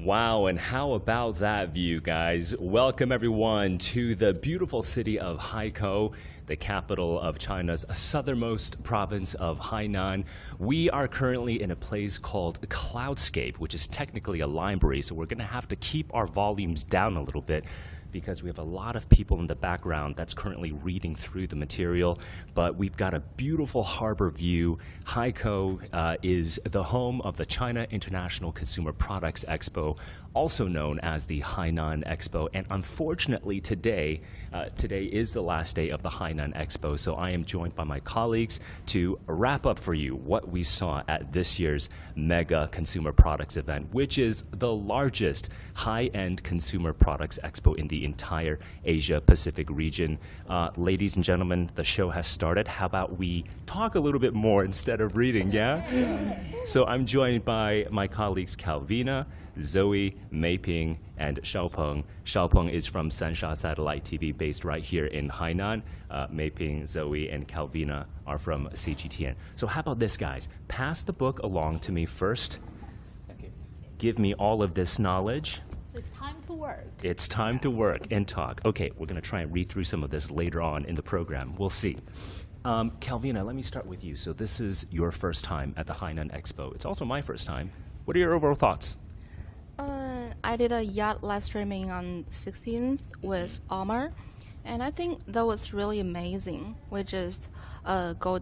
Wow, and how about that view, guys? Welcome everyone to the beautiful city of Haikou, the capital of China's southernmost province of Hainan. We are currently in a place called Cloudscape, which is technically a library, so we're going to have to keep our volumes down a little bit because we have a lot of people in the background that's currently reading through the material. But we've got a beautiful harbor view. Haikou is the home of the China International Consumer Products Expo, also known as the Hainan Expo. And unfortunately today is the last day of the Hainan Expo, so I am joined by my colleagues to wrap up for you what we saw at this year's Mega Consumer Products event, which is the largest high-end consumer products expo in the entire Asia-Pacific region. Ladies and gentlemen, the show has started. How about we talk a little bit more instead of reading, yeah? So I'm joined by my colleagues Calvina, Zoe, Meiping, and Xiaopeng. Xiaopeng is from Sansha Satellite TV based right here in Hainan. Meiping, Zoe, and Calvina are from CGTN. So how about this, guys? Pass the book along to me first. Give me all of this knowledge. It's time to work. It's time to work and talk. Okay, we're going to try and read through some of this later on in the program. We'll see. Calvina, let me start with you. So this is your first time at the Hainan Expo. It's also my first time. What are your overall thoughts? I did a yacht live streaming on 16th with Omar, and I think that was really amazing. We just go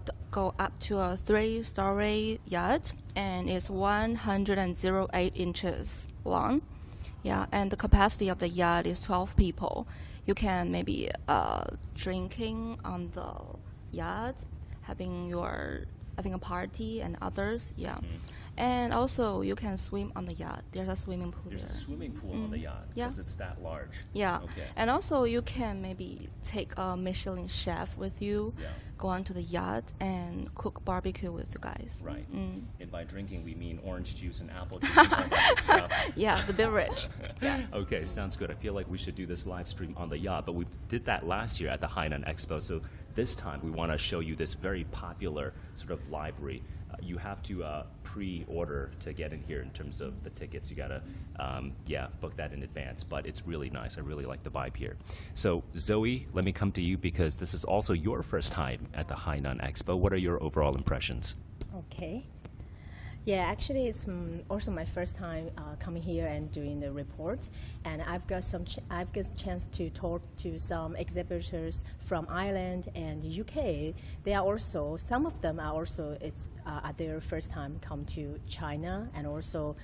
up to a 3-story yacht, and it's 108 inches long. Yeah, and the capacity of the yacht is 12 people. You can maybe drinking on the yacht, having a party and others. Yeah. And also, you can swim on the yacht. There's a swimming pool there. There's a swimming pool on the yacht because it's that large. Yeah. Okay. And also, you can maybe take a Michelin chef with you, go onto the yacht, and cook barbecue with you guys. Right. And by drinking, we mean orange juice and apple juice and all that good stuff. Yeah, the beverage. Yeah. Okay, sounds good. I feel like we should do this live stream on the yacht, but we did that last year at the Hainan Expo. So this time, we want to show you this very popular sort of library. You have to pre-order to get in here in terms of the tickets. You gotta, book that in advance. But it's really nice. I really like the vibe here. So Zoe, let me come to you because this is also your first time at the Hainan Expo. What are your overall impressions? Okay. Yeah, actually, it's also my first time coming here and doing the report, and I've got a chance to talk to some exhibitors from Ireland and UK. They are also, some of them are also at their first time come to China and also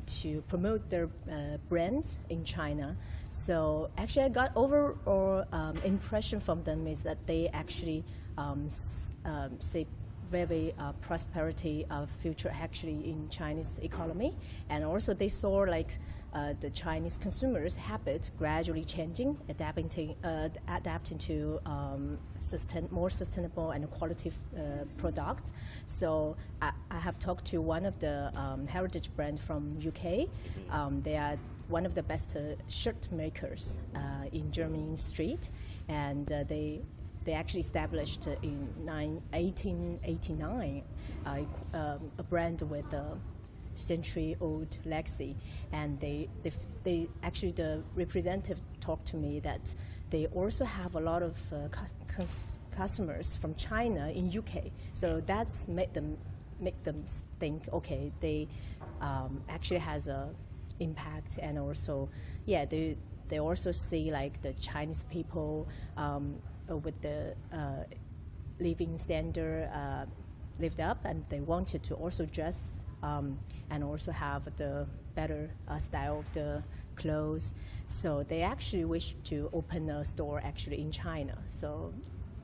to promote their brands in China. So actually, I got overall impression from them is that they actually say very prosperity of future actually in Chinese economy, and also they saw like the Chinese consumers' habit gradually changing, adapting to more sustainable and quality products. So I have talked to one of the heritage brand from UK. They are one of the best shirt makers in German street, and they actually established in 1889 a brand with a century-old legacy, and they actually, the representative talked to me that they also have a lot of customers from China in UK. So that's make them think, okay, they actually has a impact, and also they also see like the Chinese people with the living standard lived up, and they wanted to also dress and also have the better style of the clothes. So they actually wish to open a store actually in China. So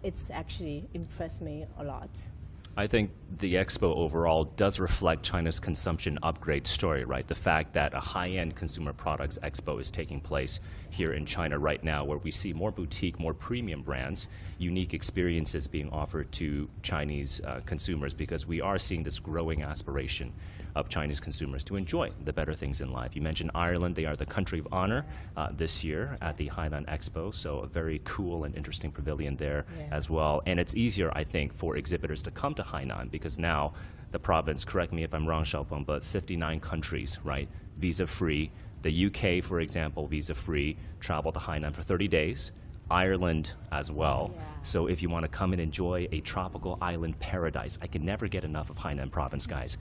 it's actually impressed me a lot. I think the expo overall does reflect China's consumption upgrade story, right? The fact that a high-end consumer products expo is taking place here in China right now, where we see more boutique, more premium brands, unique experiences being offered to Chinese consumers, because we are seeing this growing aspiration of Chinese consumers to enjoy the better things in life. You mentioned Ireland. They are the country of honor this year at the Hainan Expo, so a very cool and interesting pavilion there as well. And it's easier, I think, for exhibitors to come to to Hainan, because now the province, correct me if I'm wrong, Xiaopeng, but 59 countries, right? Visa-free. The UK, for example, visa-free, travel to Hainan for 30 days. Ireland as well. Yeah. So if you want to come and enjoy a tropical island paradise, I can never get enough of Hainan province, guys.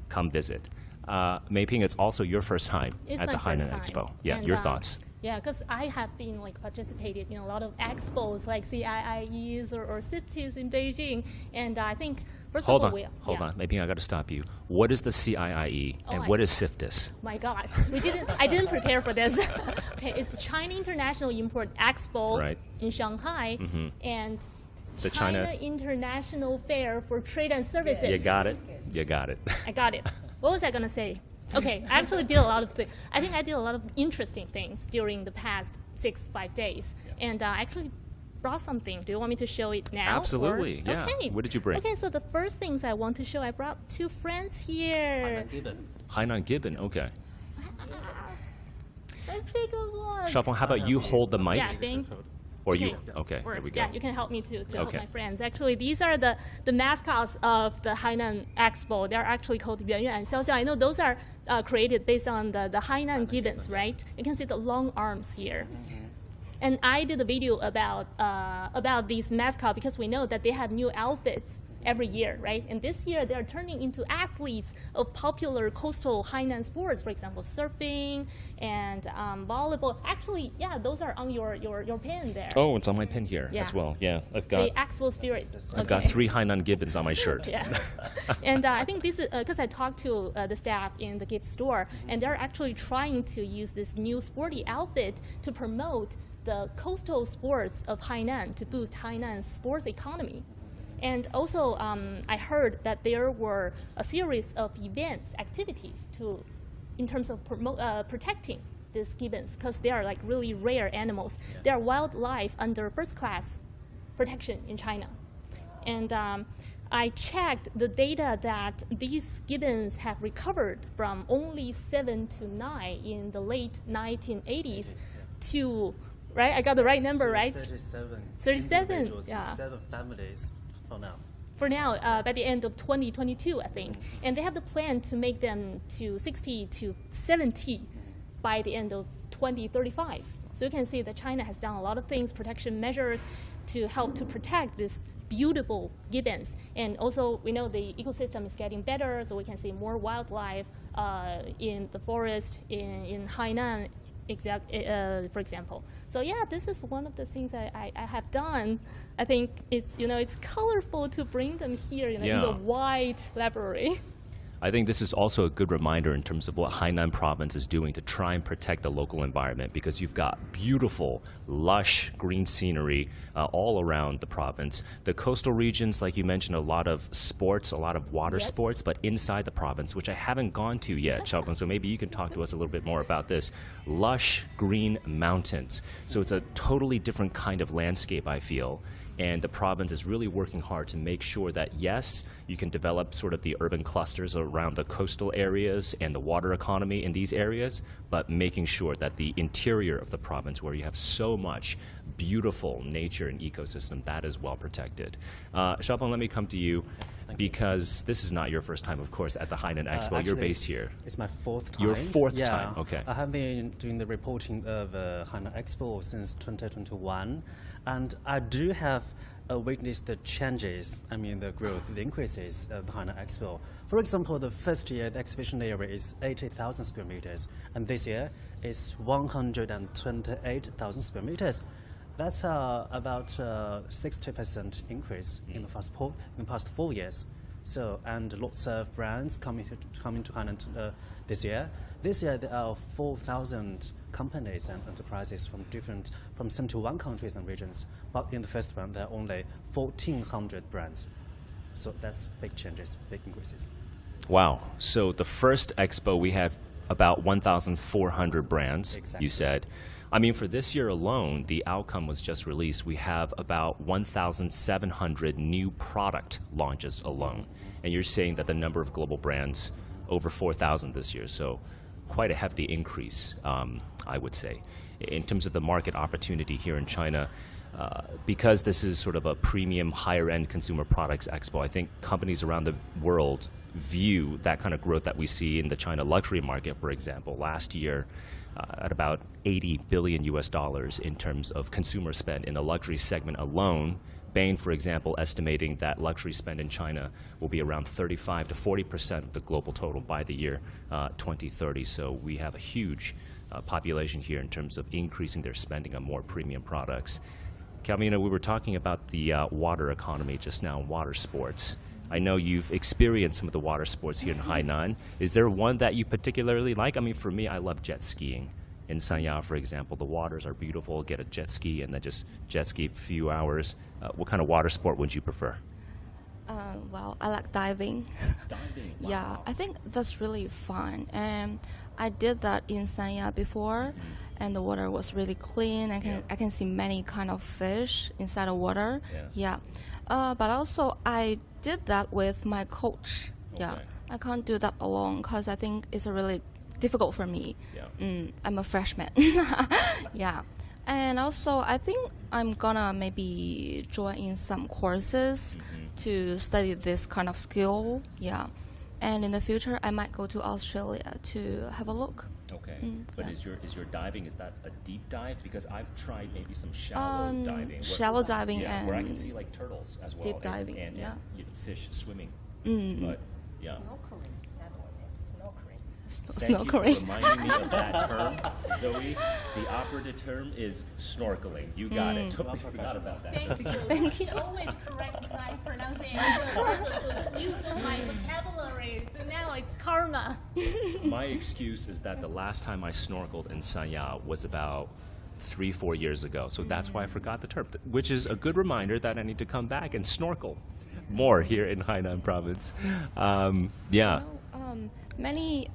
Come visit. Mei Ping, it's also your first time It's at my the first Hainan time. Expo. Yeah, And, your thoughts. Yeah, because I have been participated in a lot of expos like CIIEs or CIFTs in Beijing, and I think first Hold of on, all, hold on. Mei Ping, I got to stop you. What is the CIIE and I- what is CIFTIS? My God, I didn't prepare for this. Okay, it's China International Import Expo Right. in Shanghai, and The China China- International Fair for Trade and Services. You got it? You got it. I got it. What was I gonna say? Okay, I actually did a lot of things. I think I did a lot of interesting things during the past 5 days, and I actually brought something. Do you want me to show it now? Absolutely, or? yeah. Okay. What did you bring? Okay, so the first things I want to show, I brought 2 friends here. Hainan Gibbon, okay. Let's take a look. Xiaopeng, how about you hold the mic? Yeah, Bing. Or you? Okay, Or- there we go. Yeah, you can help me to help Okay. my friends. Actually, these are the mascots of the Hainan Expo. They're actually called Yuan Yuan and Xiao Xiao. I know those are created based on the Hainan gibbons, right? You can see the long arms here. And I did a video about these mascots because we know that they have new outfits every year, right? And this year they're turning into athletes of popular coastal Hainan sports, for example, surfing and volleyball. Actually, yeah, those are on your pen there. Oh, it's on my pin here Yeah. as well. Yeah, I've The got Expo spirit. I've got Okay. 3 Hainan Gibbons on my shirt. Yeah, and I think this is because I talked to the staff in the gift store, and they're actually trying to use this new sporty outfit to promote the coastal sports of Hainan to boost Hainan's sports economy. And also, I heard that there were a series of events, activities in terms of protecting these gibbons because they are like really rare animals. They are wildlife under first-class protection in China. And I checked the data that these gibbons have recovered from only 7 to 9 in the late 1980s to, right? I got the right number, right? 37. 37, individuals, yeah. 7 families for now. For now, by the end of 2022, I think. And they have the plan to make them to 60 to 70 by the end of 2035. So you can see that China has done a lot of things, protection measures, to help to protect this beautiful gibbons. And also, we know the ecosystem is getting better, so we can see more wildlife in the forest in Hainan, for example. So yeah, this is one of the things I have done. I think it's colorful to bring them here in the Yeah. white library. I think this is also a good reminder in terms of what Hainan province is doing to try and protect the local environment, because you've got beautiful, lush green scenery all around the province. The coastal regions, like you mentioned, a lot of sports, a lot of water Yes. sports, but inside the province, which I haven't gone to yet, Xiaopeng, so maybe you can talk to us a little bit more about this. Lush green mountains. So it's a totally different kind of landscape, I feel. And the province is really working hard to make sure that, yes, you can develop sort of the urban clusters around the coastal areas and the water economy in these areas, but making sure that the interior of the province, where you have so much beautiful nature and ecosystem, that is well protected. Xiaopeng, let me come to you, because this is not your first time, of course, at the Hainan Expo. You're Actually, based here. It's my 4th time. Your 4th Yeah. time, okay. I have been doing the reporting of Hainan Expo since 2021, and I do have witnessed the changes, the growth, the increases of the Hainan Expo. For example, the first year, the exhibition area is 80,000 square meters, and this year it's 128,000 square meters. That's about 60% increase in the past 4 years. So, and lots of brands coming to Hainan this year. This year there are 4,000 companies and enterprises from 71 countries and regions. But in the first one, there are only 1,400 brands. So that's big changes, big increases. Wow. So the first expo, we had about 1,400 brands, Exactly. you said. I mean, for this year alone, the outcome was just released. We have about 1,700 new product launches alone. And you're saying that the number of global brands, over 4,000 this year. So quite a hefty increase, I would say. In terms of the market opportunity here in China, because this is sort of a premium, higher-end consumer products expo, I think companies around the world view that kind of growth that we see in the China luxury market, for example, last year at about 80 billion US dollars in terms of consumer spend in the luxury segment alone. Bain, for example, estimating that luxury spend in China will be around 35 to 40% of the global total by the year 2030. So we have a huge population here in terms of increasing their spending on more premium products. Calvina, we were talking about the water economy just now, water sports. I know you've experienced some of the water sports here in Hainan. Is there one that you particularly like? I mean, for me, I love jet skiing. In Sanya, for example, the waters are beautiful. Get a jet ski and then just jet ski a few hours. What kind of water sport would you prefer? Well, I like diving. Diving. Wow. Yeah, I think that's really fun. And I did that in Sanya before, and the water was really clean. I can see many kind of fish inside the water. Yeah. But also I did that with my coach. Yeah, Okay. I can't do that alone because I think it's really difficult for me. Yeah. I'm a freshman. Yeah. And also, I think I'm gonna maybe join in some courses to study this kind of skill. Yeah. And in the future, I might go to Australia to have a look. Okay. But yeah. is your diving, is that a deep dive? Because I've tried maybe some shallow diving. Shallow diving yeah, and where I can see like turtles as well. deep diving, and yeah. fish swimming. But yeah. Snorkeling. That one is snorkeling. Thank Snorkeling. you for reminding me of that term. Zoe, the operative term is snorkeling. You got it. Totally forgot about that. Thank you. He always correct my pronunciation. Use of my vocabulary. So now it's karma. My excuse is that the last time I snorkeled in Sanya was about 3-4 years ago. So that's why I forgot the term, which is a good reminder that I need to come back and snorkel more here in Hainan province. Yeah. Many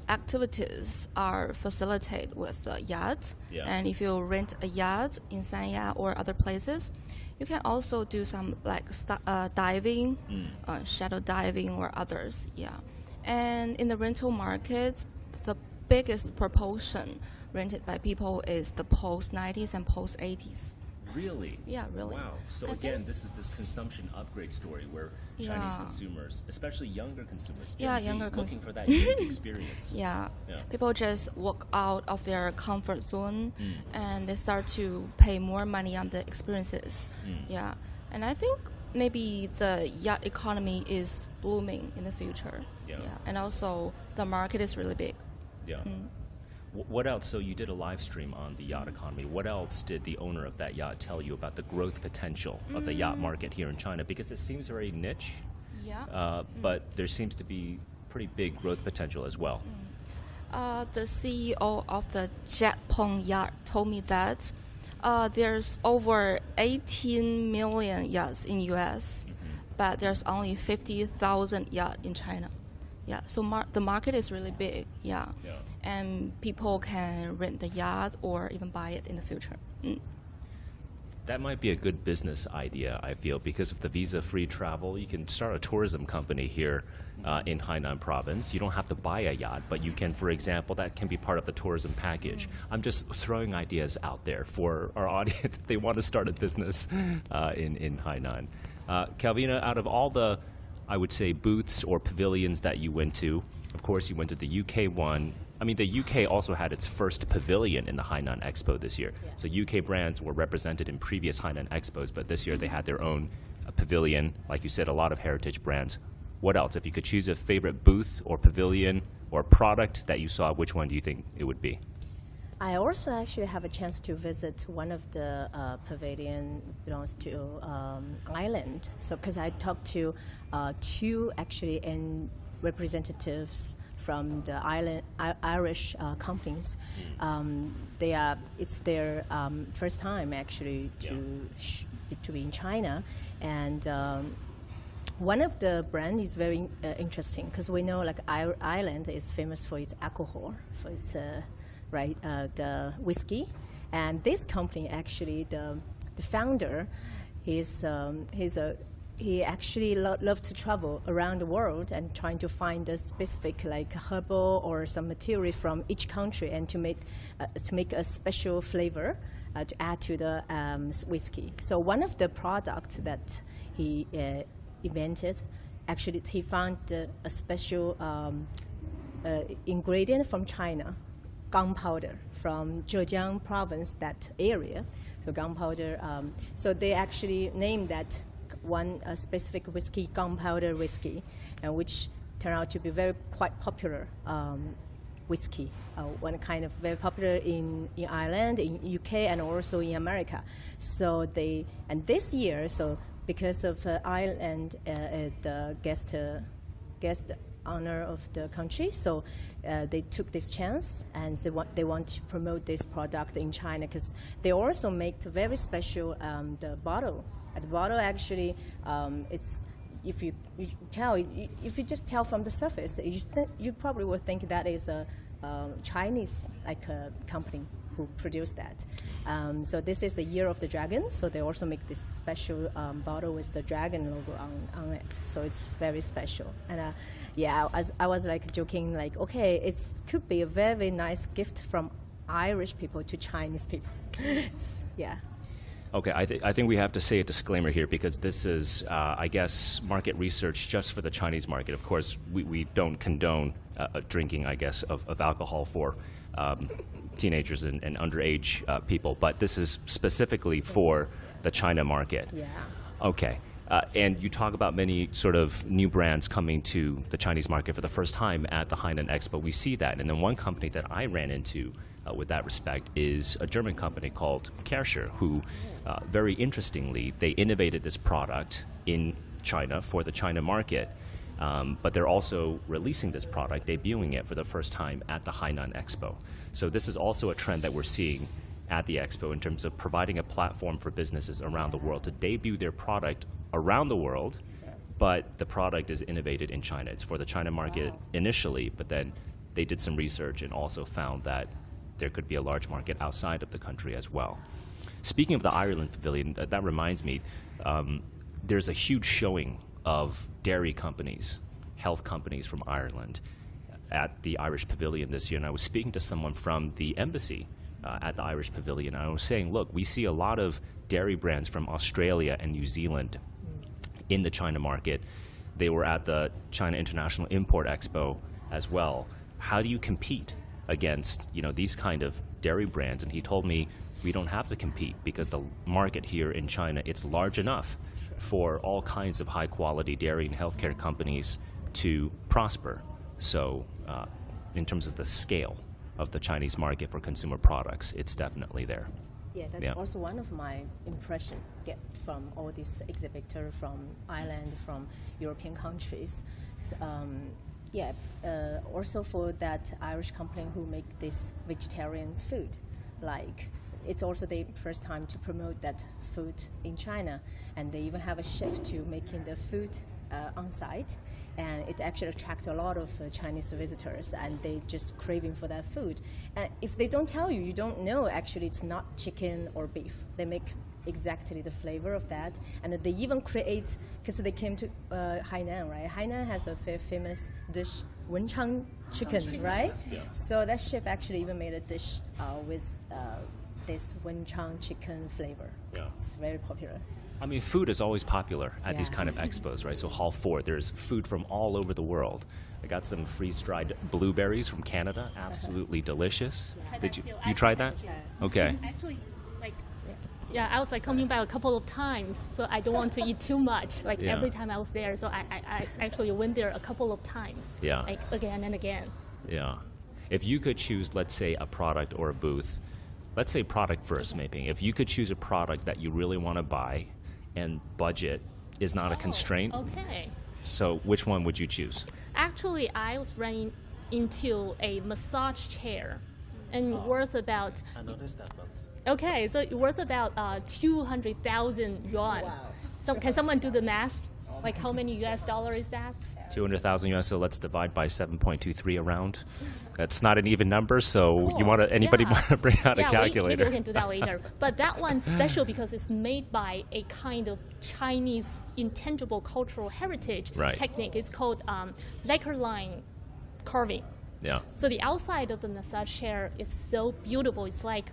activities are facilitated with a yacht. Yeah. And if you rent a yacht in Sanya or other places, you can also do some like diving, shadow diving or others. Yeah. And in the rental market, the biggest proportion rented by people is the post-90s and post-80s. Really? Yeah, really. Wow. So I again, think- this is this consumption upgrade story where Chinese Yeah. consumers, especially younger consumers, Yeah, Gen Z, younger looking for that unique experience. Yeah. Yeah. People just walk out of their comfort zone and they start to pay more money on the experiences. Yeah. And I think maybe the yacht economy is blooming in the future. Yeah. And also the market is really big. Yeah. What else? So you did a live stream on the yacht economy. What else did the owner of that yacht tell you about the growth potential of the yacht market here in China? Because it seems very niche, Yeah. but there seems to be pretty big growth potential as well. The CEO of the Jetpong yacht told me that there's over 18 million yachts in US, but there's only 50,000 yachts in China. Yeah, so the market is really big. Yeah. And people can rent the yacht or even buy it in the future. That might be a good business idea, I feel, because of the visa-free travel, you can start a tourism company here in Hainan province. You don't have to buy a yacht, but you can, for example, that can be part of the tourism package. I'm just throwing ideas out there for our audience if they want to start a business in Hainan. Calvina, out of all the, I would say, booths or pavilions that you went to, of course, you went to the UK one. I mean, the UK also had its first pavilion in the Hainan Expo this year. Yeah. So UK brands were represented in previous Hainan Expos, but this year they had their own pavilion. Like you said, a lot of heritage brands. What else? If you could choose a favorite booth or pavilion or product that you saw, which one do you think it would be? I also actually have a chance to visit one of the pavilion belongs to Ireland. So because I talked to two actually representatives from the Irish companies. It's their first time actually to be in China, and one of the brand is very interesting because we know like Ireland is famous for its alcohol, for its the whiskey, and this company actually the founder he's a he actually loved to travel around the world and trying to find a specific like herbal or some material from each country and to make a special flavor to add to the whiskey. So one of the products that he invented, actually he found a special ingredient from China, gunpowder from Zhejiang province, that area. So gunpowder. So they actually named that one specific whiskey, gunpowder whiskey, and which turned out to be quite popular whiskey. One kind of very popular in Ireland, in UK, and also in America. So this year, so because of Ireland is the guest honor of the country, so they took this chance and they want to promote this product in China because they also make the very special the bottle. The bottle actually, it's if you just tell from the surface, you probably would think that is a Chinese company who produced that. So this is the Year of the Dragon. So they also make this special bottle with the dragon logo on it. So it's very special. And I was like joking, like, okay, it could be a very nice gift from Irish people to Chinese people. Yeah. Okay, I think we have to say a disclaimer here because this is, I guess, market research just for the Chinese market. Of course, we don't condone drinking, I guess, of alcohol for teenagers and underage people, but this is specifically for the China market. Yeah. Okay. And you talk about many sort of new brands coming to the Chinese market for the first time at the Hainan Expo. We see that. And then one company that I ran into with that respect is a German company called Kärcher, who very interestingly, they innovated this product in China for the China market. But they're also releasing this product, debuting it for the first time at the Hainan Expo. So this is also a trend that we're seeing at the Expo in terms of providing a platform for businesses around the world to debut their product around the world, but the product is innovated in China. It's for the China market initially, but then they did some research and also found that there could be a large market outside of the country as well. Speaking of the Ireland Pavilion, that reminds me, there's a huge showing of dairy companies, health companies from Ireland at the Irish Pavilion this year. And I was speaking to someone from the embassy at the Irish Pavilion. And I was saying, look, we see a lot of dairy brands from Australia and New Zealand in the China market. They were at the China International Import Expo as well. How do you compete against, these kind of dairy brands? And he told me we don't have to compete because the market here in China, it's large enough for all kinds of high-quality dairy and healthcare companies to prosper. So in terms of the scale of the Chinese market for consumer products, it's definitely there. Yeah, that's also one of my impression get from all these exhibitors from Ireland, from European countries. So, also for that Irish company who make this vegetarian food, like it's also the first time to promote that food in China, and they even have a chef to making the food on site, and it actually attracts a lot of Chinese visitors, and they just craving for that food. And if they don't tell you, you don't know actually it's not chicken or beef. They make exactly the flavor of that, and they even create, because they came to Hainan, right? Hainan has a very famous dish, wenchang chicken, right? Yeah. So that chef actually even made a dish with this wenchang chicken flavor. Yeah. It's very popular. I mean, food is always popular at these Yeah. kind of expos, right? So Hall 4, there's food from all over the world. I got some freeze-dried blueberries from Canada, absolutely delicious. Did you tried that? Okay. Actually, I was coming back a couple of times, so I don't want to eat too much. Yeah. Every time I was there, so I actually went there a couple of times. Yeah. Again and again. Yeah. If you could choose, let's say, a product or a booth, let's say product first, maybe. If you could choose a product that you really want to buy and budget is not a constraint, Okay. so which one would you choose? Actually, I was running into a massage chair, and worth about. I noticed that, but Okay, so it worth about 200,000 yuan. Wow. So can someone do the math? Like how many US dollar is that? 200,000 US, so let's divide by 7.23 around. That's not an even number, so Cool. you want to, anybody Yeah. want to bring out a Yeah, calculator? maybe we can do that later. But that one's special because it's made by a kind of Chinese intangible cultural heritage Right. technique. It's called lacquer line carving. Yeah. So the outside of the massage chair is so beautiful. It's like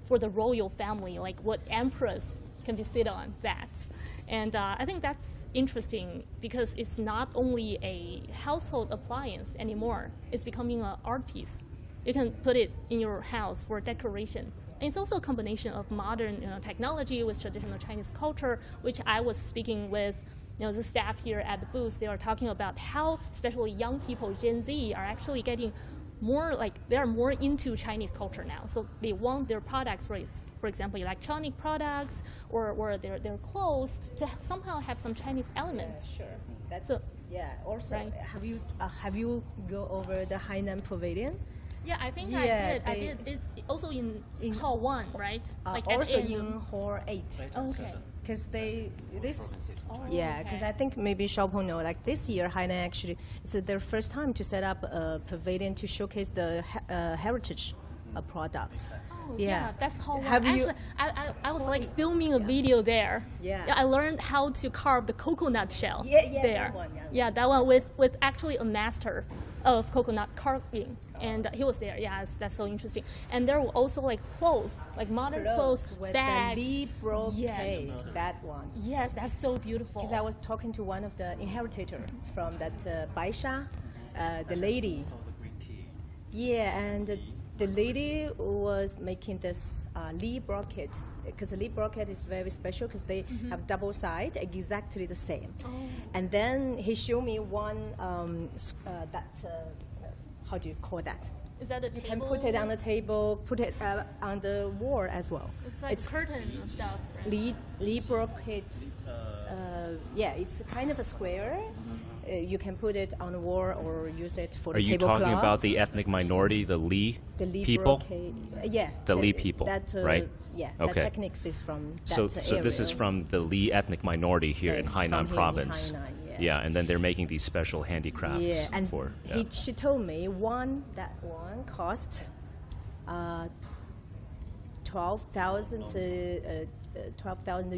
for the royal family, like what empress can be sit on that. And I think that's interesting because it's not only a household appliance anymore. It's becoming an art piece. You can put it in your house for decoration. And it's also a combination of modern technology with traditional Chinese culture, which I was speaking with the staff here at the booth. They are talking about how especially young people, Gen Z, are actually getting more they're more into Chinese culture now. So they want their products, for example, electronic products or their clothes to somehow have some Chinese elements. Sure. That's So- Also, Right. have you go over the Hainan Pavilion? Yeah, I think Yeah, I did. It's also in Hall 1, right? At the Also end. in Hall 8. Okay. Because this Oh, yeah, because okay. I think maybe Xiaopeng know, like this year Hainan actually it's their first time to set up a pavilion to showcase the heritage products. Oh, yeah, that's Hall 1. Have you- Actually, I was like filming a video there. Yeah. I learned how to carve the coconut shell Yeah, there. that one, yeah. Yeah, that one with actually a master of coconut carving. And he was there. Yeah, that's so interesting. And there were also like clothes, like modern clothes, with bags. the Lee brocade, Yes. that one. Yes, that's so beautiful. Because I was talking to one of the inheritor from that Baisha, the lady. Yeah, and the lady was making this Lee brocade because the Lee brocade is very special because they have double side exactly the same. And then he showed me one how do you call that? Is that a You table? can put it on the table, put it on the wall as well. It's like curtain and stuff. Right? Lee brocade. Yeah, it's kind of a square. You can put it on the wall or use it for Are the you tablecloth. talking about the ethnic minority, the Li the Lee people? brocade? Yeah, The Lee people, that, right? Yeah, Okay. the techniques is from that So this is area. from the Li ethnic minority here in From Hainan here in province. Hainan, yeah. Yeah, and then they're making these special handicrafts Yeah, and for. Yeah. she told me that one cost 12,000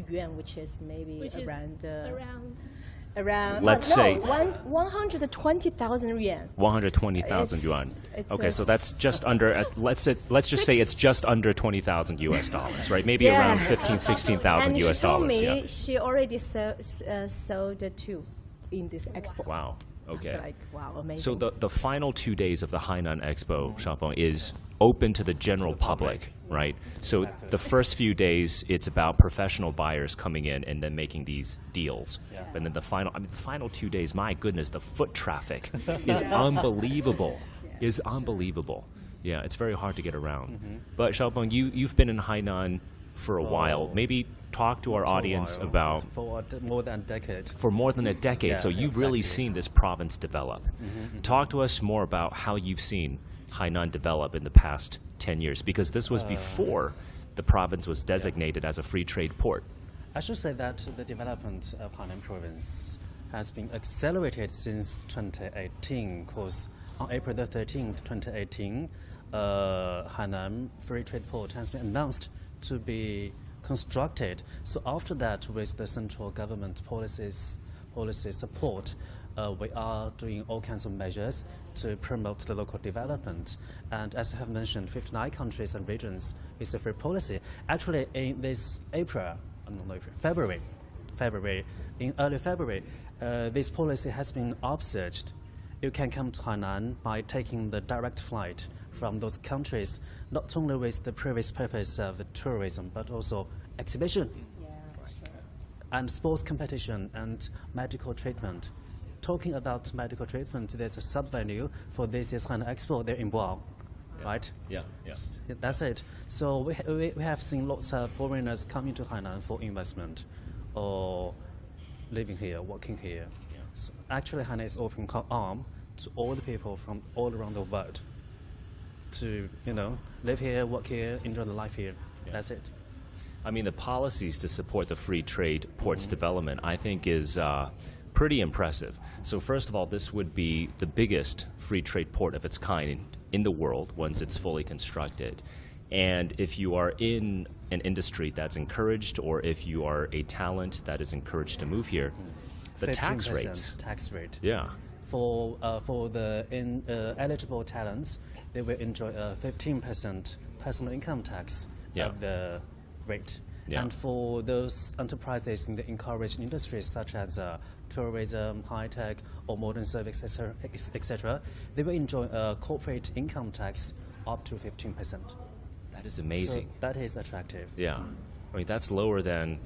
yuan, which is maybe Which is around around. Let's say- 120,000 yuan. 120,000 yuan. It's Okay, a so that's just under. Let's just say it's just under 20,000 US dollars, right? Maybe Yeah. around 15, 16,000 And US she told dollars. me Yeah. she already sold two in this expo. Wow. Okay. It's like, wow, amazing. So the final 2 days of the Hainan Expo, Xiaopeng, is open to the general public, right? So the first few days, it's about professional buyers coming in and then making these deals. And then the final 2 days, my goodness, the foot traffic is unbelievable. Is unbelievable. Yeah, it's very hard to get around. But Xiaopeng, you've been in Hainan for a while. Maybe talk to our audience about for more than a decade. for more than a decade. Yeah, So you've really exactly. seen this province develop. Talk to us more about how you've seen Hainan develop in the past 10 years, because this was before the province was designated as a free trade port. I should say that the development of Hainan province has been accelerated since 2018, because on April the 13th, 2018, Hainan Free Trade Port has been announced to be constructed. So after that, with the central government policy support, we are doing all kinds of measures to promote the local development. And as I have mentioned, 59 countries and regions is a free policy. Actually, in this February, in early February, this policy has been observed. You can come to Hainan by taking the direct flight from those countries, not only with the previous purpose of tourism, but also exhibition and sports competition and medical treatment. Talking about medical treatment, there's a sub-venue for this year's Hainan Expo there in Boao, right? Yeah, yes. That's it. So we have seen lots of foreigners coming to Hainan for investment or living here, working here. So actually, Hainan is open arm to all the people from all around the world to, live here, work here, enjoy the life here. That's it. I mean, the policies to support the free trade ports development, I think, is Pretty impressive. So first of all, this would be the biggest free trade port of its kind in the world once it's fully constructed. And if you are in an industry that's encouraged, or if you are a talent that is encouraged to move here, the tax 15% rates. Tax rate. Yeah. For the eligible talents, they will enjoy a 15% personal income tax Yeah. at the rate. Yeah. And for those enterprises in the encouraged industries such as tourism, high tech, or modern service, etc., they will enjoy a corporate income tax up to 15%. That is amazing. So that is attractive. Yeah. I mean, that's lower than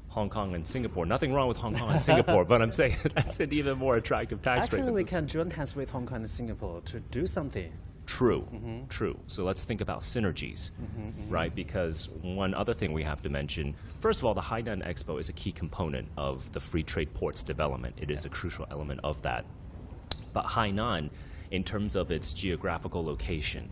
Hong Kong and Singapore. Nothing wrong with Hong Kong and Singapore, but I'm saying that's an even more attractive tax rate. Actually, than we this. can join hands with Hong Kong and Singapore to do something. True, true. So let's think about synergies, right? Because one other thing we have to mention, first of all, the Hainan Expo is a key component of the free trade ports development. It is a crucial element of that. But Hainan, in terms of its geographical location,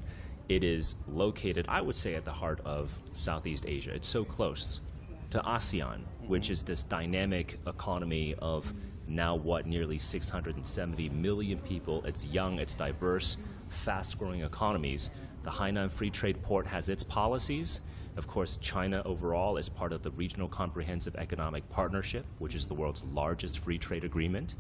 it is located, I would say, at the heart of Southeast Asia. It's so close to ASEAN, which is this dynamic economy of now nearly 670 million people. It's young, it's diverse, fast-growing economies. The Hainan Free Trade Port has its policies. Of course, China overall is part of the Regional Comprehensive Economic Partnership, which is the world's largest free trade agreement.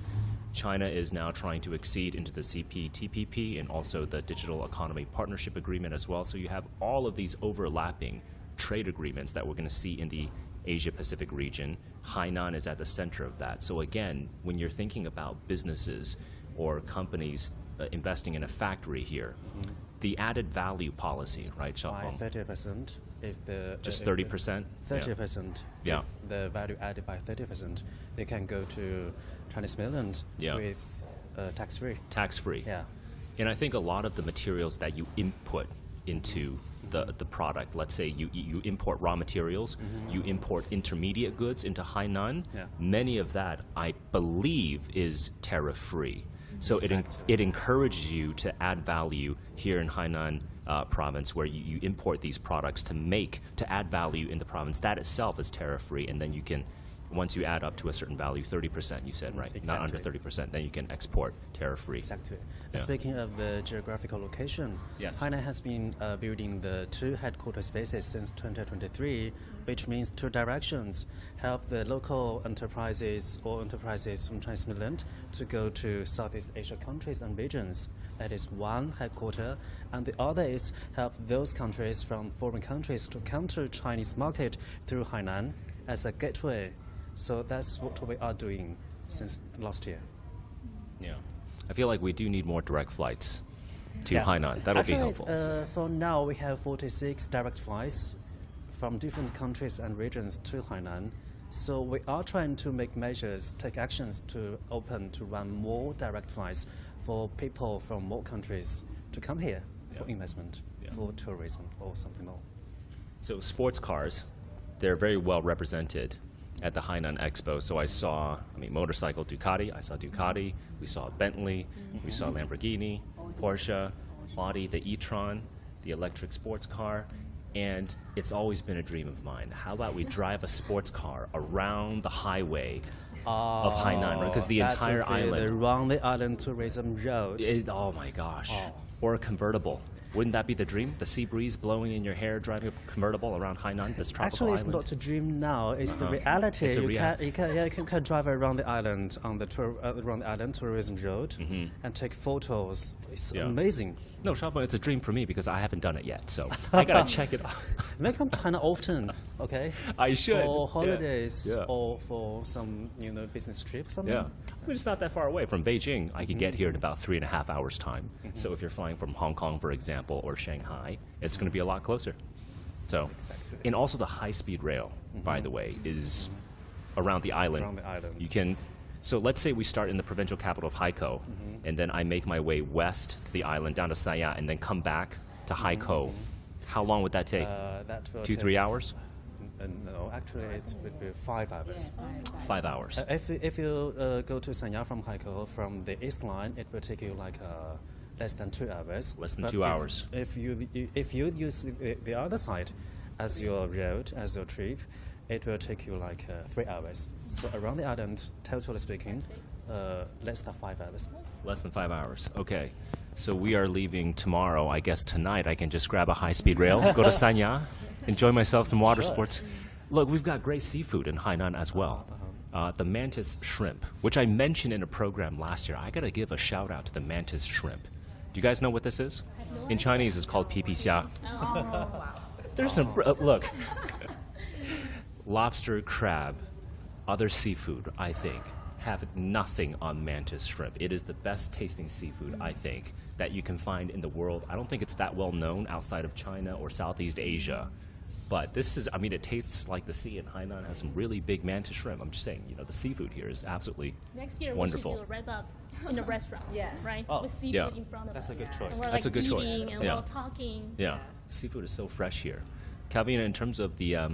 China is now trying to accede into the CPTPP and also the Digital Economy Partnership Agreement as well. So you have all of these overlapping trade agreements that we're going to see in the Asia-Pacific region. Hainan is at the center of that. So again, when you're thinking about businesses or companies investing in a factory here, the added value policy, right, By Xiaopeng? 30%. If the Just if 30%? 30%. Yeah. If the value added by 30%, they can go to Chinese mainland Yeah. with tax-free. Tax-free. Yeah. And I think a lot of the materials that you input into the product, let's say you import raw materials, you import intermediate goods into Hainan, Yeah. many of that, I believe, is tariff-free. So Exactly. it encourages you to add value here in Hainan province, where you import these products to add value in the province. That itself is tariff-free, and then you can, once you add up to a certain value, 30%, you said, right? Not under Exactly. 30%, then you can export tariff-free. Exactly. Yeah. Speaking of the geographical location, Yes. Hainan has been building the 2 headquarters bases since 2023, which means 2 directions. Help the local enterprises or enterprises from Chinese mainland to go to Southeast Asia countries and regions. That is one headquarter, and the other is help those countries from foreign countries to come to Chinese market through Hainan as a gateway. So that's what we are doing since last year. Yeah. I feel like we do need more direct flights to Yeah. Hainan. That'll Actually, be helpful. For now, we have 46 direct flights from different countries and regions to Hainan. So we are trying to make measures, take actions to run more direct flights for people from more countries to come here for Yeah. investment, Yeah. for tourism, or something more. So sports cars, they're very well represented at the Hainan Expo. So I saw, motorcycle Ducati, I saw Ducati, we saw Bentley, we saw Lamborghini, Porsche, Audi, the e-tron, the electric sports car, and it's always been a dream of mine. How about we drive a sports car around the highway of Hainan, right? Because the That entire would be island. the Round the Island Tourism Road. Oh my gosh. Oh. Or a convertible. Wouldn't that be the dream? The sea breeze blowing in your hair, driving a convertible around Hainan, this tropical Actually, it's island? not a dream now. It's the reality. It's a You can drive around the island on the around the island tourism road and take photos. It's Yeah. amazing. No, Xiaopeng, it's a dream for me because I haven't done it yet, so I gotta check it out. They come to China often, okay? I should. For Yeah. holidays Yeah. or for some business trip, something. Yeah, I mean, it's not that far away from Beijing. I could get here in about 3.5 hours time. So if you're flying from Hong Kong, for example, or Shanghai, it's going to be a lot closer. So, Exactly. and also the high-speed rail, by the way, is around the island. Around the island. You can. So let's say we start in the provincial capital of Haikou, and then I make my way west to the island down to Sanya, and then come back to Haikou. How long would that take? That will 2-3 take- hours? No, actually, it would be 5 hours. 5 hours. If you go to Sanya from Haikou from the east line, it will take you like less than 2 hours. Less than But 2 hours. If you use the other side as your road, as your trip, it will take you like 3 hours. So around the island, totally speaking, less than 5 hours. Less than 5 hours. Okay. So we are leaving tomorrow. I guess tonight I can just grab a high-speed rail, go to Sanya, enjoy myself some water sports. Look, we've got great seafood in Hainan as well. The mantis shrimp, which I mentioned in a program last year. I gotta give a shout out to the mantis shrimp. Do you guys know what this is? In Chinese, it's called pipi xia. There's some look. Lobster, crab, other seafood, I think, have nothing on mantis shrimp. It is the best tasting seafood, I think, that you can find in the world. I don't think it's that well known outside of China or Southeast Asia. But this is, I mean, it tastes like the sea, and Hainan has some really big mantis shrimp. I'm just saying, you know, the seafood here is absolutely Next year wonderful. we should do a wrap-up in a restaurant, Yeah. right? Oh, With seafood yeah. in front of That's us. a good choice. And we're That's like a good choice. eating and Yeah. we're all talking. Yeah, seafood is so fresh here. Calvin, in terms of the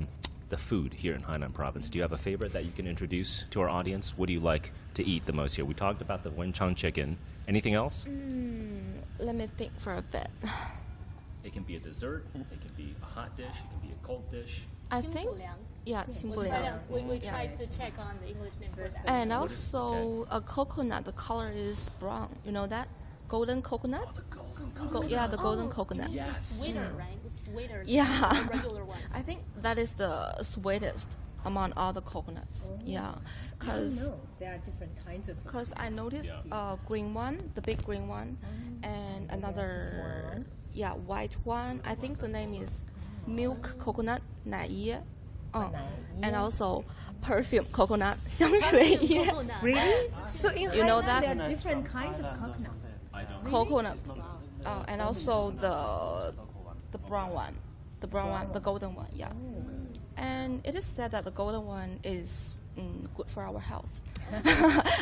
food here in Hainan province, do you have a favorite that you can introduce to our audience? What do you like to eat the most here? We talked about the wenchang chicken. Anything else? Let me think for a bit. It can be a dessert, it can be a hot dish, it can be a cold dish. I think, 清补凉. yeah, We qingbuliang. tried to check on the English name for that. And also a coconut. The color is brown. You know that? Golden coconut. Yeah, the golden coconut. It's sweeter, right? It's sweeter Yeah. than the regular ones. I think that is the sweetest among all the coconuts. Yeah, because No, there are different kinds of. I noticed Yeah. green one, the big green one, and another one. yeah white one. I think the name is milk coconut 奶椰. And also perfume coconut 香水椰. Coconut. Really? So in You know Hainan, that? there are different kinds of coconut. I don't Coconut. And also the brown one, the golden one. Yeah. And it is said that the golden one is good for our health.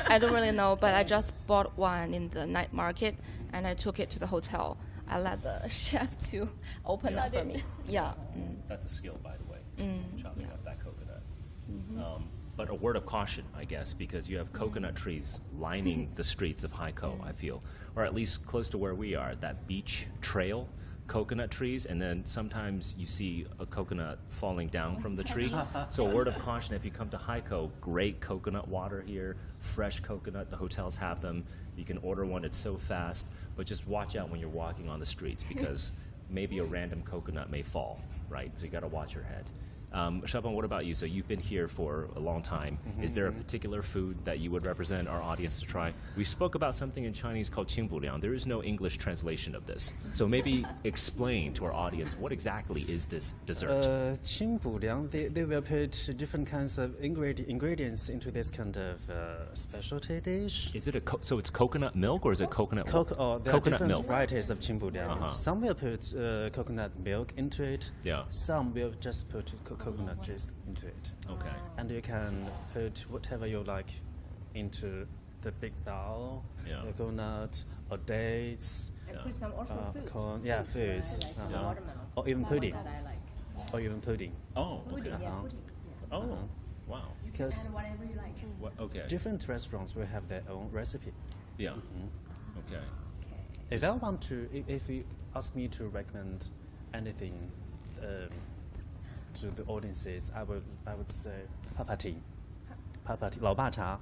I don't really know, but I just bought one in the night market and I took it to the hotel. I let the chef to open that for me. Yeah. That's a skill, by the way, chopping up that coconut. But a word of caution, I guess, because you have coconut trees lining the streets of Haikou, I feel, or at least close to where we are, that beach trail, coconut trees, and then sometimes you see a coconut falling down from the tree. So a word of caution, if you come to Haikou, great coconut water here, fresh coconut, the hotels have them. You can order one, it's so fast, but just watch out when you're walking on the streets because maybe a random coconut may fall, right? So you got to watch your head. Shaban, what about you? So you've been here for a long time. Is there a particular food that you would represent our audience to try? We spoke about something in Chinese called 清补凉. There is no English translation of this. So maybe explain to our audience what exactly is this dessert? 清补凉, they will put different kinds of ingredients into this kind of specialty dish. Is it so it's coconut milk or is it coconut There are coconut different milk? varieties of 清补凉. Some will put coconut milk into it. Yeah. Some will just put coconut juice into it. Okay. And you can put whatever you like into the big bowl. Yeah. Coconut or dates, And put some also fruits. corn. Yeah, foods. Like Uh-huh. watermelon. Or even pudding. That I like. Or even pudding. Oh, okay. Pudding, yeah, pudding. Yeah. Oh, wow. Because Whatever you like. What, okay. different restaurants will have their own recipe. Yeah. Okay. If I want to, if you ask me to recommend anything to the audiences, I would say papati. Papati, 老爸茶.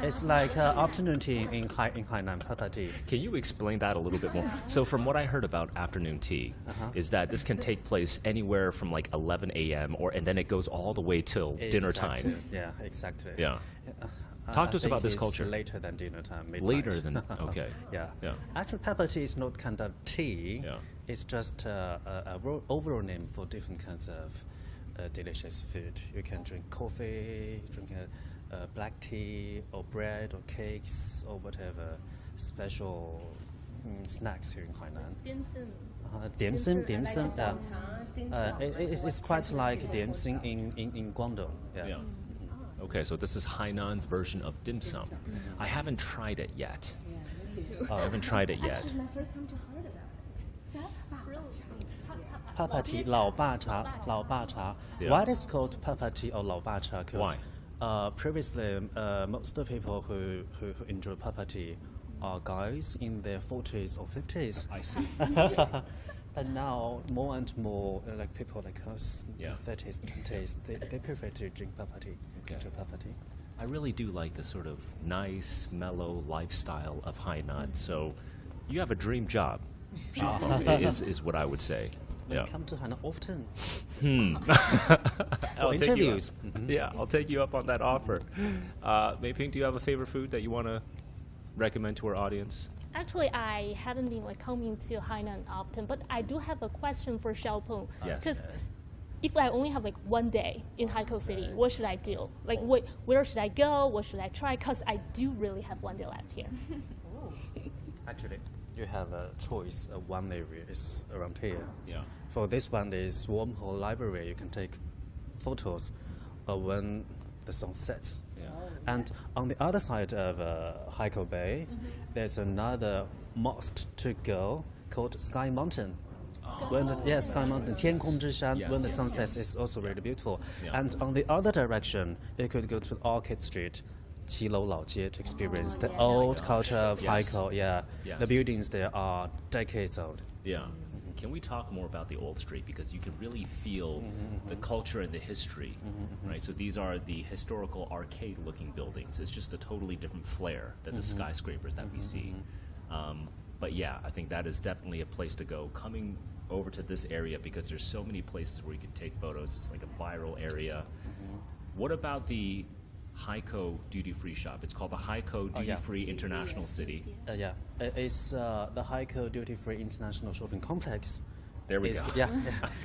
It's like afternoon tea in Hainan, papati. Can you explain that a little bit more? So from what I heard about afternoon tea is that this can take place anywhere from like 11 a.m. and then it goes all the way till dinner Exactly. time. Yeah, exactly. Yeah. Talk to us about this culture. Later than dinner time. Midnight. Later than okay. Yeah. Yeah. Actually, pepper tea is not kind of tea. Yeah. It's just a overall name for different kinds of delicious food. You can drink coffee, drink black tea, or bread, or cakes, or whatever special snacks here in Hainan. Dim sum. Dim sum. It's quite like dim sum in Guangdong. Yeah. Okay, so this is Hainan's version of dim sum. I haven't tried it yet. I haven't tried it yet. My first time to heard about it. Papa tea, 老爸茶, 老爸茶. Yeah. Why it's called Papa tea or 老爸茶? Why? Previously, most of the people who enjoy Papa tea are guys in their 40s or 50s. I see. And now more and more like people like us, Yeah. 30s, 20s, they prefer to drink bubble tea, Okay. to bubble tea. I really do like the sort of nice, mellow lifestyle of Hainan. So you have a dream job, Xiaopeng, is what I would say. They Yeah. come to Hainan often. I'll take you interviews. up. Yeah, I'll take you up on that offer. Mei Ping, do you have a favorite food that you want to recommend to our audience? Actually, I haven't been like coming to Hainan often, but I do have a question for Xiaopeng. Yes. Because if I only have like one day in Haikou City, what should I do? Like, where should I go? What should I try? Because I do really have one day left here. Actually, you have a choice. One area is around here. Yeah. For this one is Wormhole Library. You can take photos when the sun sets. Yeah. And on the other side of Haikou Bay, there's another must to go called Sky Mountain. When the, Sky Mountain, 天空之山, Yes, when the yes, sun sets, is also really beautiful. Yeah. And on the other direction, you could go to Orchid Street, 七楼老街, to experience the old culture of Yes. Haikou. Yeah, Yes. the buildings there are decades old. Yeah. Can we talk more about the old street, because you can really feel the culture and the history, right? So these are the historical arcade-looking buildings. It's just a totally different flair than the skyscrapers that we see. But yeah, I think that is definitely a place to go. Coming over to this area, because there's so many places where you can take photos. It's like a viral area. What about the Haikou duty-free shop? It's called the Haikou Duty-Free International City. Yeah, it's the Haikou Duty Free International Shopping Complex. There we go. Yeah,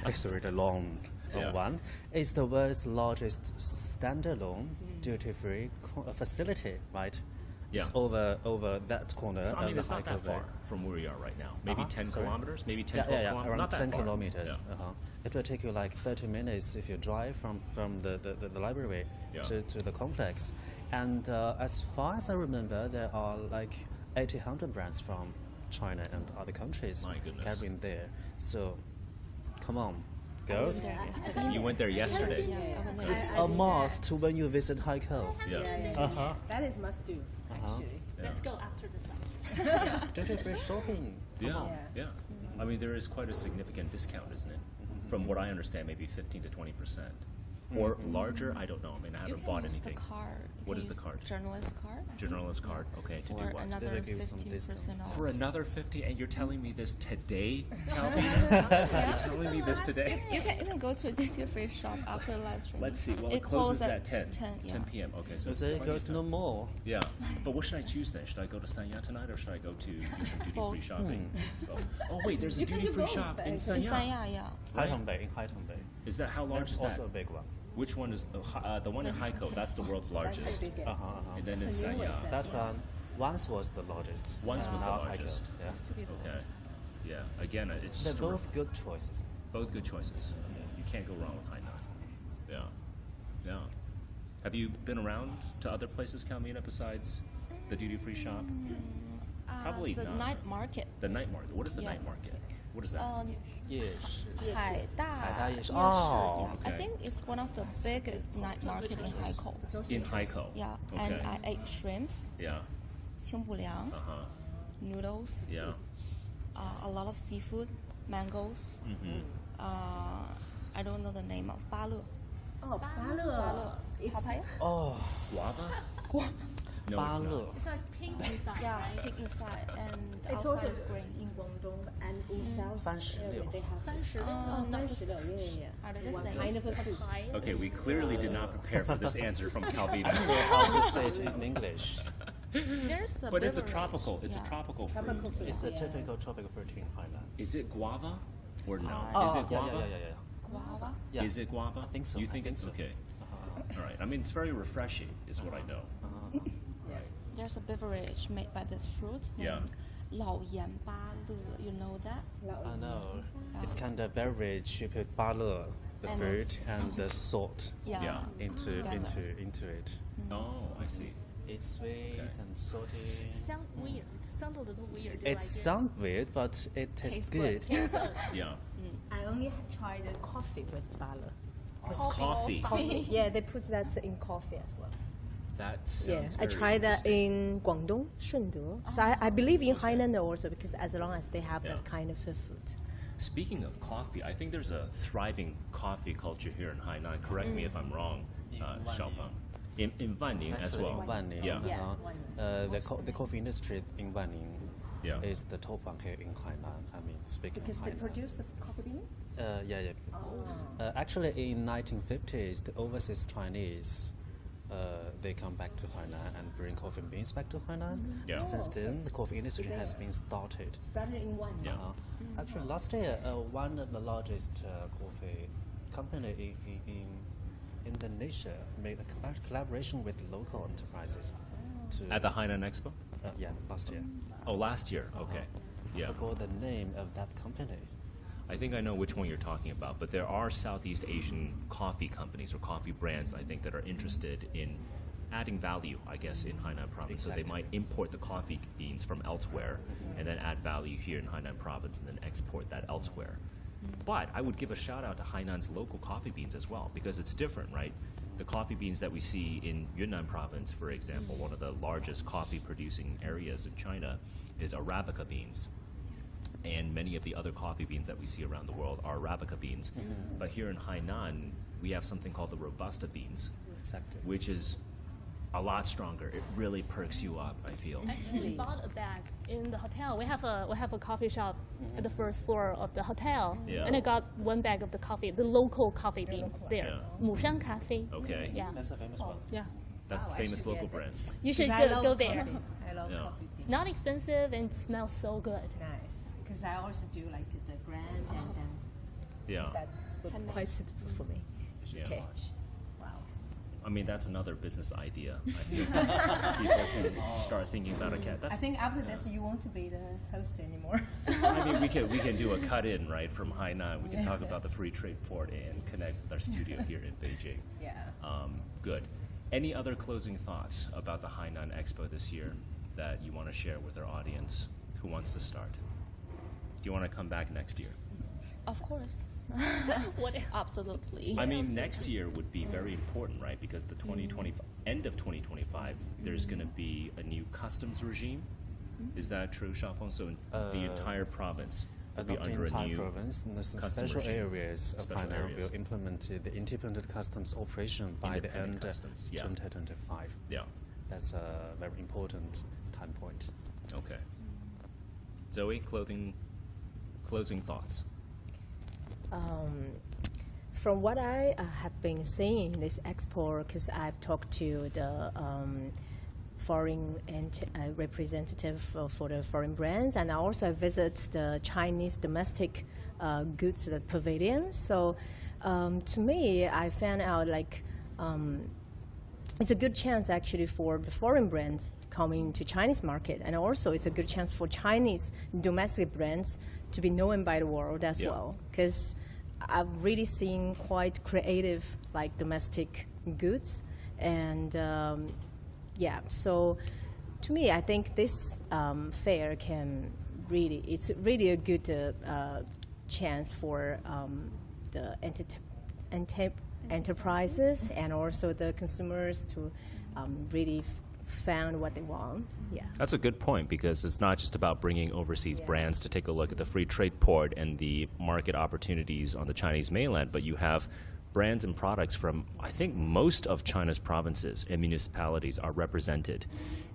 it's a really long Yeah. one. It's the world's largest standalone duty-free facility, right? Yeah. It's over that corner. So, I mean, of it's the not that Haikou Bay. far from where we are right now. Maybe 10 sorry. kilometers? Maybe 10, Yeah, 12 yeah, kilometers? around Not that 10 far. kilometers. Yeah. It will take you like 30 minutes if you drive from the library Yeah. to the complex. And as far as I remember, there are like 1,800 brands from China and other countries My goodness. carrying there. So, come on, girls. You went there yesterday. Yeah, I went there. It's a must when you visit Haikou. Yeah. That is must do, actually. Let's go after this lecture. Duty-free shopping. Come Yeah. on. Yeah. I mean, there is quite a significant discount, isn't it? From what I understand, maybe 15 to 20%. Or larger, I don't know. I mean, I You haven't can bought use anything. the card. You What can is the use card? Journalist card. Journalist card. Okay, to do For what? another They will give you some 15% off. For another 50, and you're telling me this today, Calvina? You're telling me this today? You can go to a duty free shop after live stream. Let's see. Well, It it closes closes at 10. 10, yeah. 10 p.m. Okay, so So there plenty of goes time. no more. Yeah, but what should I choose then? Should I go to Sanya tonight, or should I go to do some duty-free Both. shopping? Oh, wait, there's a You can do duty-free both, shop in in In Sanya. Sanya, yeah. Hainan Bay, in Hainan Bay. Is that how large That's is that? also a big one. Which one is the one in Haikou? That's the world's largest. And then in The newest, Sanya, That one once was the largest. once was the Now Haikou, largest. Yeah. Okay. Yeah. Again, it's They're just both good choices. both good choices. You can't go wrong with Hainan. Yeah. Yeah. Have you been around to other places, Calmina, besides the duty-free shop? Probably the not. night market. The night market. What is the Yeah. night market? What is that? Yes. 海大夜市. Oh, Yeah, I okay. think it's one of the biggest night market in Haikou. In Haikou. Yeah, Okay. and I ate shrimps, Yeah. 清补凉, Uh-huh. noodles, Yeah. a lot of seafood, mangoes. Mm-hmm. I don't know the name of 芭乐. Oh, 芭乐. Papaya? Oh, Guava? No, it's not. Balu. It's like pink inside, Yeah, right? pink inside and the It's outside also is green. in Guangdong and in South 番石榴. area they have this. Oh, not the- 番石榴, yeah. Are they the One same? kind of a fruit. Pie. Okay, we clearly did not prepare for this answer from Calvina. How to say it in English? There's a But it's a beverage. tropical. It's Yeah. a tropical fruit. Tropical fruit. It's a Yeah. typical tropical fruit in Hainan. Is it guava or no? Oh, Is it guava? Yeah. Guava. Yeah. Is it guava? I think so. You I think think it's so. okay? All right. I mean, it's very refreshing, is what I know. Right. There's a beverage made by this fruit Yeah. named 老盐芭乐. You know that? I know. It's kind of beverage. You put balu, the And fruit, and the salt Yeah. Yeah. into it. Oh, I see. It's sweet Okay. and salty. Sound weird. Sound a little weird. Do you It like sounds weird, but it tastes good. Yeah. I only tried the coffee with 芭乐. Coffee. Yeah, they put that in coffee as well. That Yeah, sounds I very tried that interesting. in Guangdong, Shunde. So I believe in Hainan also because as long as they have Yeah. that kind of a food. Speaking of coffee, I think there's a thriving coffee culture here in Hainan. Correct me if I'm wrong, Xiaopeng. In Wanning as Actually, well. in Wanning, Yeah. the coffee industry in Wanning Yeah. is the top one here in Hainan. I mean, speaking Because of they Hainan. produce the coffee bean? Yeah. Actually, in 1950s, the overseas Chinese they come back to Hainan and bring coffee beans back to Hainan. Yeah. Since then, the coffee industry has been started. Started in one. Yeah. Actually, last year, one of the largest coffee company in Indonesia made a collaboration with local enterprises. To, At the Hainan Expo? yeah, last year. Oh, last year. Okay. Yeah. I forgot the name of that company. I think I know which one you're talking about, but there are Southeast Asian coffee companies or coffee brands, I think, that are interested in adding value, I guess, in Hainan province. So they Exactly. might import the coffee beans from elsewhere and then add value here in Hainan province and then export that elsewhere. But I would give a shout out to Hainan's local coffee beans as well, because it's different, right? The coffee beans that we see in Yunnan province, for example, one of the largest coffee producing areas in China, is Arabica beans. And many of the other coffee beans that we see around the world are Arabica beans. But here in Hainan, we have something called the Robusta beans, Exactly. which is a lot stronger. It really perks you up, I feel. Actually, bought a bag in the hotel. We have a coffee shop at the first floor of the hotel, Yeah. and I got one bag of the coffee, the local coffee beans there, Yeah. Mushan Cafe. Okay. Yeah, That's a famous one. yeah. That's the I famous should local get brand. it. You should 'Cause I love go there. coffee. I love Yeah. coffee. It's not expensive and it smells so good. Nice. Because I also do like the grand and then Yeah. that would be quite suitable for me. Yeah. Okay. Wow. I mean, that's another business idea. I feel people can start thinking about a cat. I That's, think after this you won't be the host anymore. I mean, we can do a cut in, right, from Hainan. We can talk about the free trade port and connect with our studio here in Beijing. Yeah. Good. Any other closing thoughts about the Hainan Expo this year that you want to share with our audience? Who wants to start? Do you want to come back next year? Of course. What? Absolutely. I mean, next year would be very important, right? Because the 2020 end of 2025, there's going to be a new customs regime. Is that true, Xiaopeng? So the entire province will be Not the under a entire new province, the custom special regime. areas of Special Hainan areas. will implement the independent customs operation by the Independent end customs, of yeah. 2025. Yeah. That's a very important time point. Okay. Zoe, closing thoughts. From what I have been seeing in this expo, because I've talked to the foreign representative for the foreign brands, and I also visit the Chinese domestic goods pavilion. So to me, I found out like it's a good chance actually for the foreign brands coming to Chinese market, and also it's a good chance for Chinese domestic brands to be known by the world as Yeah. well. Because I've really seen quite creative like domestic goods, and yeah. So to me, I think this fair it's really a good chance for the enterprises and also the consumers to really found what they want. Yeah. That's a good point, because it's not just about bringing overseas Yeah. brands to take a look at the free trade port and the market opportunities on the Chinese mainland, but you have brands and products from, I think, most of China's provinces and municipalities are represented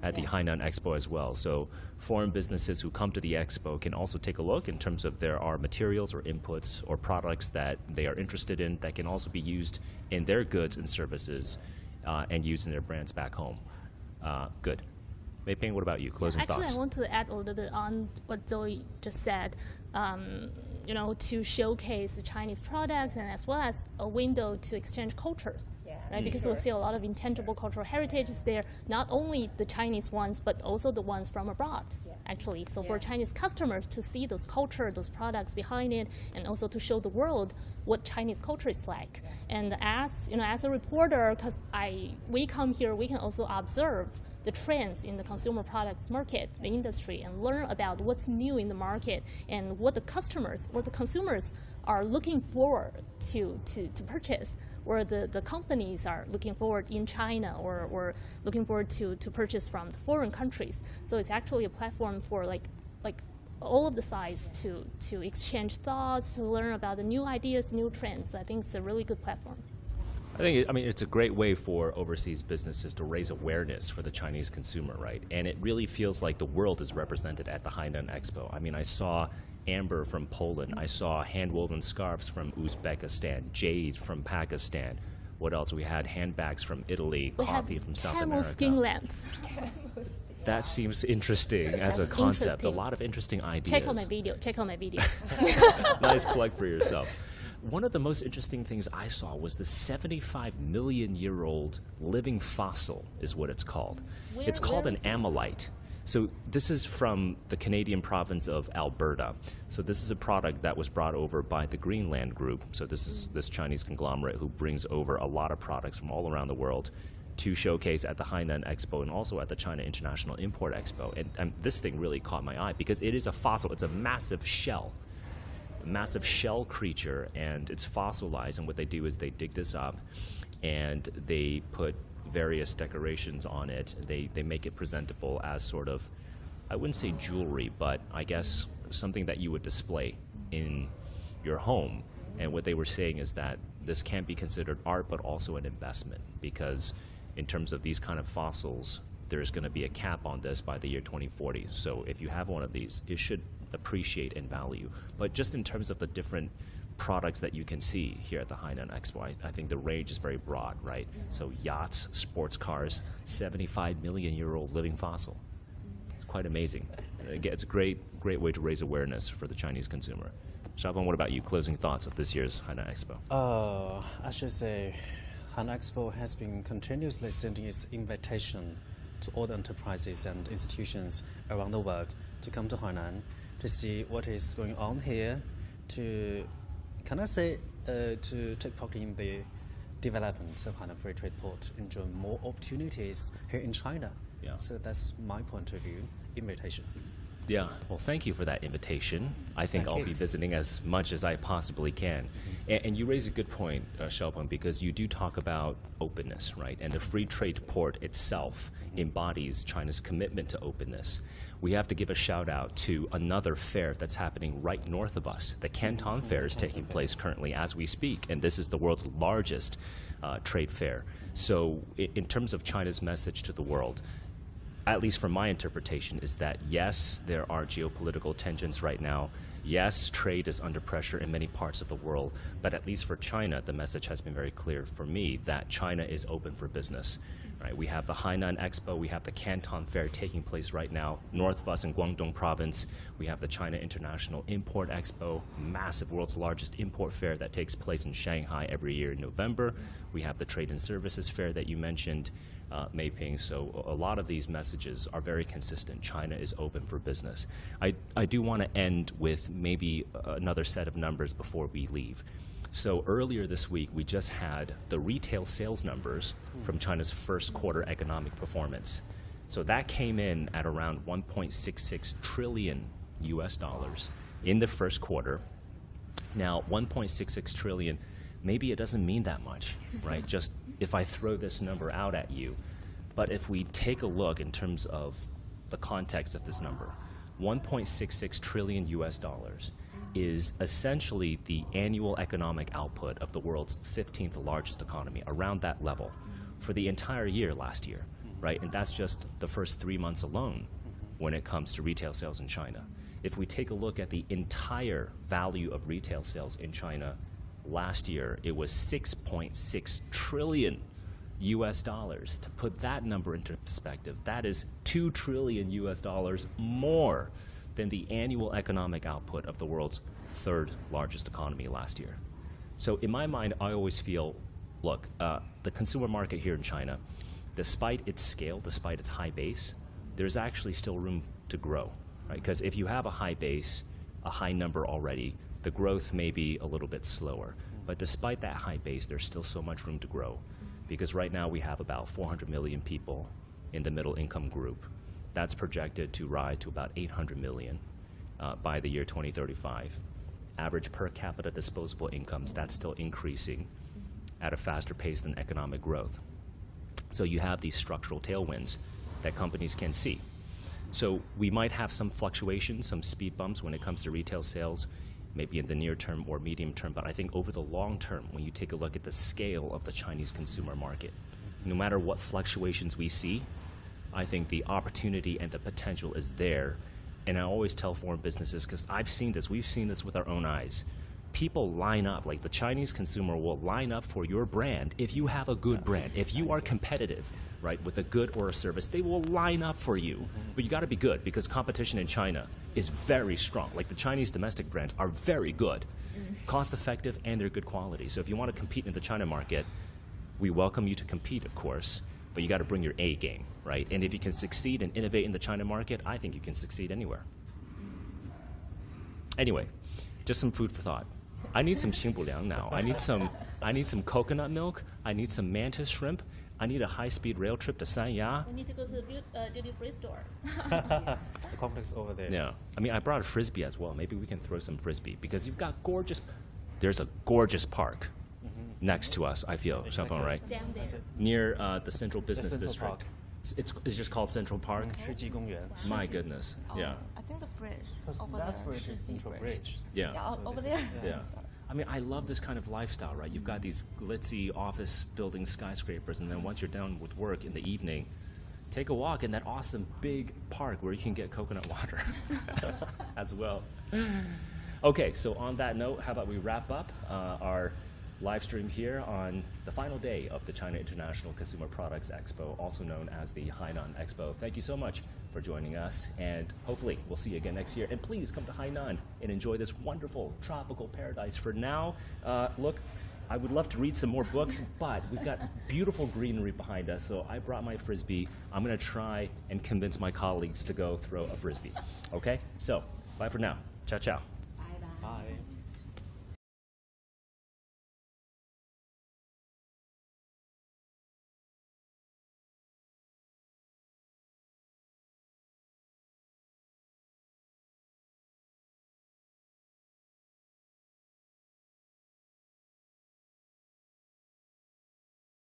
at the Yeah. Hainan Expo as well. So foreign businesses who come to the expo can also take a look in terms of there are materials or inputs or products that they are interested in that can also be used in their goods and services and used in their brands back home. Good. Mei Ping, what about you? Closing Actually, thoughts. I want to add a little bit on what Zoe just said. To showcase the Chinese products and as well as a window to exchange cultures. Yeah, Right, because sure. we see a lot of intangible cultural heritages there, not only the Chinese ones, but also the ones from abroad, Yeah. actually. So for Yeah. Chinese customers to see those culture, those products behind it, and also to show the world what Chinese culture is like. And as a reporter, because we come here, we can also observe the trends in the consumer products market, the industry, and learn about what's new in the market and what the consumers are looking forward to purchase, or the companies are looking forward in China or looking forward to purchase from the foreign countries. So it's actually a platform for like all of the sides to exchange thoughts, to learn about the new ideas, new trends. I think it's a really good platform. I mean, it's a great way for overseas businesses to raise awareness for the Chinese consumer, right? And it really feels like the world is represented at the Hainan Expo. I mean, I saw amber from Poland. I saw hand-woven scarves from Uzbekistan, jade from Pakistan. What else? We had handbags from Italy, coffee from South camel America. skin lamps. That seems interesting as a That's concept. interesting. A lot of interesting ideas. Check out my video. Check out my video. Nice plug for yourself. One of the most interesting things I saw was the 75-million-year-old living fossil, is what it's called. It's called an amylite. So this is from the Canadian province of Alberta. So this is a product that was brought over by the Greenland Group. So this is this Chinese conglomerate who brings over a lot of products from all around the world to showcase at the Hainan Expo and also at the China International Import Expo. And this thing really caught my eye because it is a fossil. It's a massive shell creature, and it's fossilized. And what they do is they dig this up and they put various decorations on it. They make it presentable as sort of, I wouldn't say jewelry, but I guess something that you would display in your home. And what they were saying is that this can't be considered art, but also an investment, because in terms of these kind of fossils, there's going to be a cap on this by the year 2040. So if you have one of these, it should appreciate in value. But just in terms of the different products that you can see here at the Hainan Expo, I think the range is very broad, right? So yachts, sports cars, 75-million-year-old living fossil. It's quite amazing. Again, it's a great way to raise awareness for the Chinese consumer. Xiaopeng, what about you? Closing thoughts of this year's Hainan Expo? I should say Hainan Expo has been continuously sending its invitation to all the enterprises and institutions around the world to come to Hainan to see what is going on here, to take part in the development of Hainan Free Trade Port, enjoy more opportunities here in China. Yeah. So that's my point of view, invitation. Yeah, well, thank you for that invitation. I think I'll be visiting as much as I possibly can. And you raise a good point, Xiaopeng, because you do talk about openness, right? And the free trade port itself embodies China's commitment to openness. We have to give a shout out to another fair that's happening right north of us. The Canton Fair is taking place currently as we speak, and this is the world's largest trade fair. So in terms of China's message to the world, at least from my interpretation, is that yes, there are geopolitical tensions right now. Yes, trade is under pressure in many parts of the world, but at least for China, the message has been very clear for me that China is open for business. Right? We have the Hainan Expo, we have the Canton Fair taking place right now, north of us in Guangdong province. We have the China International Import Expo, massive, world's largest import fair that takes place in Shanghai every year in November. We have the Trade and Services Fair that you mentioned, Meiping. So a lot of these messages are very consistent. China is open for business. I do want to end with maybe another set of numbers before we leave. So earlier this week, we just had the retail sales numbers from China's first quarter economic performance. So that came in at around 1.66 trillion US dollars in the first quarter. Now, 1.66 trillion, maybe it doesn't mean that much, right? Just if I throw this number out at you. But if we take a look in terms of the context of this number, 1.66 trillion US dollars is essentially the annual economic output of the world's 15th largest economy, around that level, for the entire year last year, right? And that's just the first 3 months alone when it comes to retail sales in China. If we take a look at the entire value of retail sales in China last year, it was 6.6 trillion US dollars. To put that number into perspective, that is 2 trillion US dollars more than the annual economic output of the world's third largest economy last year. So in my mind, I always feel, look, the consumer market here in China, despite its scale, despite its high base, there's actually still room to grow, right? Because if you have a high base, a high number already, the growth may be a little bit slower. But despite that high base, there's still so much room to grow. Because right now we have about 400 million people in the middle income group. That's projected to rise to about 800 million by the year 2035. Average per capita disposable incomes, that's still increasing at a faster pace than economic growth. So you have these structural tailwinds that companies can see. So we might have some fluctuations, some speed bumps when it comes to retail sales, maybe in the near term or medium term, but I think over the long term, when you take a look at the scale of the Chinese consumer market, no matter what fluctuations we see, I think the opportunity and the potential is there. And I always tell foreign businesses, because I've seen this, we've seen this with our own eyes. People line up, like the Chinese consumer will line up for your brand if you have a good brand. If you are competitive, right, with a good or a service, they will line up for you. But you got to be good, because competition in China is very strong. Like the Chinese domestic brands are very good, cost effective, and they're good quality. So if you want to compete in the China market, we welcome you to compete, of course, but you got to bring your A game, right? And if you can succeed and innovate in the China market, I think you can succeed anywhere. Anyway, just some food for thought. I need some xingbuliang now. I need some coconut milk. I need some mantis shrimp. I need a high-speed rail trip to Sanya. We need to go to the duty-free store. The complex over there. Yeah, I mean, I brought a frisbee as well. Maybe we can throw some frisbee, because you've got there's a gorgeous park next to us, I feel, Exactly. Xiaopeng, right? Down there. Near the Central Business Central District. Park. It's just called Central Park? 世纪公园. My goodness, yeah. I think the bridge over That there. bridge is Central Bridge. Yeah. Yeah, So over this there. is- Yeah. I mean, I love this kind of lifestyle, right? You've got these glitzy office building skyscrapers, and then once you're done with work in the evening, take a walk in that awesome big park where you can get coconut water as well. Okay, so on that note, how about we wrap up our live stream here on the final day of the China International Consumer Products Expo, also known as the Hainan Expo. Thank you so much for joining us, and hopefully we'll see you again next year. And please come to Hainan and enjoy this wonderful tropical paradise. For now, look, I would love to read some more books, but we've got beautiful greenery behind us, so I brought my frisbee. I'm going to try and convince my colleagues to go throw a frisbee. Okay? So, bye for now. Ciao, ciao.